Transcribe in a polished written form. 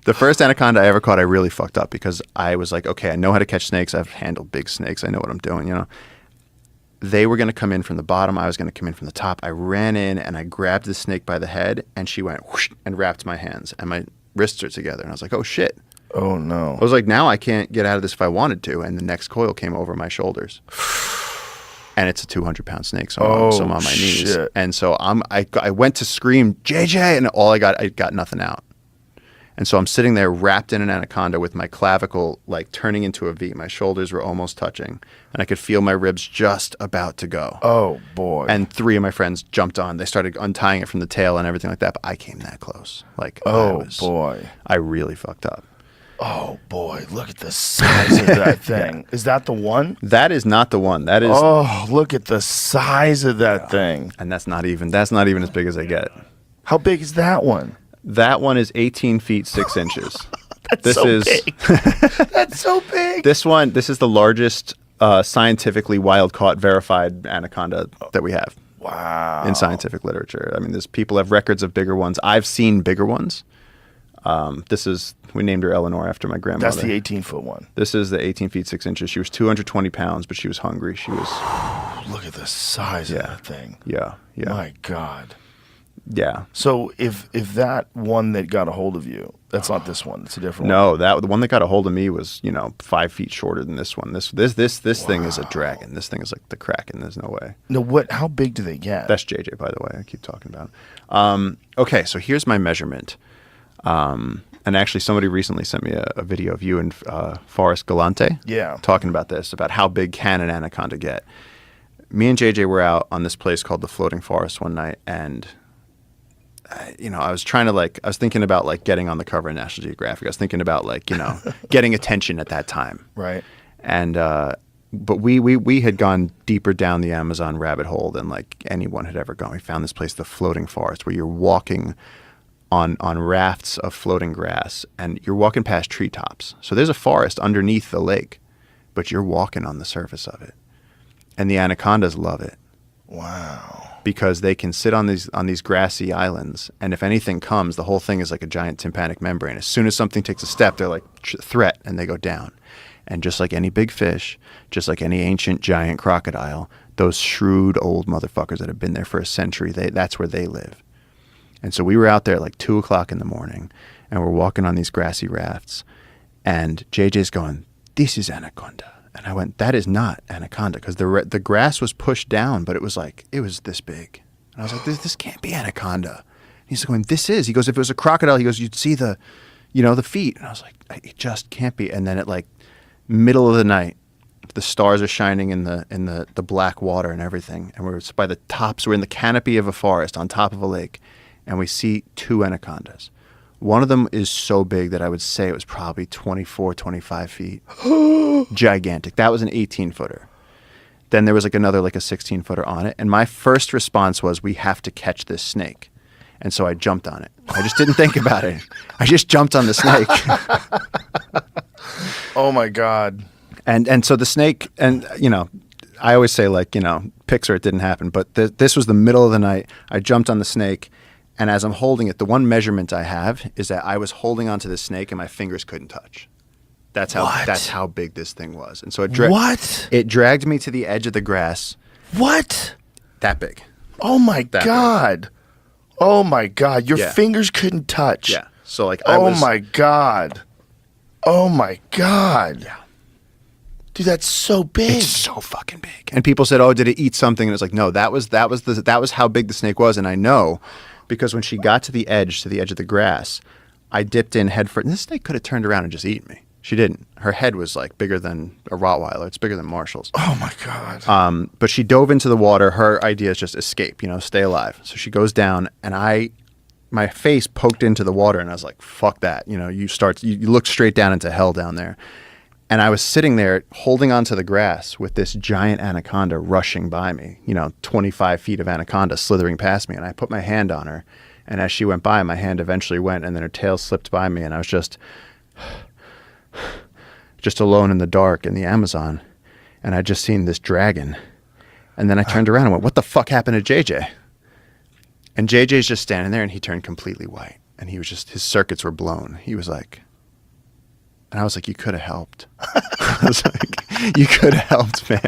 The first anaconda I ever caught, I really fucked up because I was like, okay, I know how to catch snakes. I've handled big snakes. I know what I'm doing, you know. They were going to come in from the bottom. I was going to come in from the top. I ran in and I grabbed the snake by the head and she went whoosh and wrapped my hands and my wrists are together. And I was like, oh, shit. Oh, no. I was like, now I can't get out of this if I wanted to. And the next coil came over my shoulders. And it's a 200-pound snake, so I'm on my knees. Shit. And so I went to scream, JJ, and I got nothing out. And so I'm sitting there wrapped in an anaconda with my clavicle like turning into a V. My shoulders were almost touching, and I could feel my ribs just about to go. Oh, boy. And 3 of my friends jumped on. They started untying it from the tail and everything like that, but I came that close. Like, boy. I really fucked up. Oh, boy. Look at the size of that thing. Yeah. Is that the one? That is not the one. That is. Oh, look at the size of that thing. And that's not even as big as I get. How big is that one? That one is 18 feet 6 inches. That's big. That's so big. This is the largest scientifically wild-caught verified anaconda that we have. Wow. In scientific literature. I mean, people have records of bigger ones. I've seen bigger ones. We named her Eleanor after my grandmother. That's the 18-foot one. This is the 18 feet 6 inches. She was 220 pounds, but she was hungry. She was. Look at the size of that thing. Yeah. My God. Yeah. So if that one that got a hold of you, that's not this one. It's a different one. No, the one that got a hold of me was 5 feet shorter than this one. This thing is a dragon. This thing is like the Kraken. There's no way. No, how big do they get? That's JJ, by the way. I keep talking about it. Okay, so here's my measurement. And actually, somebody recently sent me a video of you and Forrest Galante. Yeah. Talking about this, about how big can an anaconda get. Me and JJ were out on this place called the Floating Forest one night, and I was thinking about getting on the cover of National Geographic. I was thinking about getting attention at that time. Right. And but we had gone deeper down the Amazon rabbit hole than anyone had ever gone. We found this place, the Floating Forest, where you're walking on rafts of floating grass, and you're walking past treetops. So there's a forest underneath the lake, but you're walking on the surface of it. And the anacondas love it. Wow. Because they can sit on these grassy islands, and if anything comes, the whole thing is like a giant tympanic membrane. As soon as something takes a step, they're like, threat, and they go down. And just like any big fish, just like any ancient giant crocodile, those shrewd old motherfuckers that have been there for a century, that's where they live. And so we were out there at 2 o'clock in the morning, and we're walking on these grassy rafts, and JJ's going, this is anaconda. And I went, that is not anaconda, because the grass was pushed down, but it was this big. And I was like, this can't be anaconda. And he's going, this is. He goes, if it was a crocodile, he goes, you'd see the feet. And I was like, it just can't be. And then at middle of the night, the stars are shining in the black water and everything, and we're by the tops. We're in the canopy of a forest on top of a lake, and we see 2 anacondas. One of them is so big that I would say it was probably 24, 25 feet. Gigantic. That was an 18-footer. Then there was another a 16-footer on it. And my first response was, we have to catch this snake. And so I jumped on it. I just didn't think about it. I just jumped on the snake. Oh, my God. And so the snake, and, I always say pics or it didn't happen. But this was the middle of the night. I jumped on the snake. And as I'm holding it, the one measurement I have is that I was holding onto the snake and my fingers couldn't touch. That's how big this thing was. And so it dragged me to the edge of the grass. What? That big. Oh my God. Big. Oh my God. Your fingers couldn't touch. Yeah. So my God. Oh my God. Yeah. Dude, that's so big. It's so fucking big. And people said, "Oh, did it eat something?" And it's like, no, that was how big the snake was. And I know, because when she got to the edge of the grass, I dipped in head first. And this snake could have turned around and just eaten me. She didn't. Her head was bigger than a Rottweiler. It's bigger than Marshall's. Oh my God. But she dove into the water. Her idea is just escape, stay alive. So she goes down, and my face poked into the water, and I was like, fuck that. You look straight down into hell down there. And I was sitting there holding onto the grass with this giant anaconda rushing by me, 25 feet of anaconda slithering past me. And I put my hand on her. And as she went by, my hand eventually went, and then her tail slipped by me. And I was just alone in the dark in the Amazon. And I'd just seen this dragon. And then I turned around and went, what the fuck happened to JJ? And JJ's just standing there, and he turned completely white. And he was just, his circuits were blown. He was like, and I was like, you could have helped. I was like, you could have helped, man.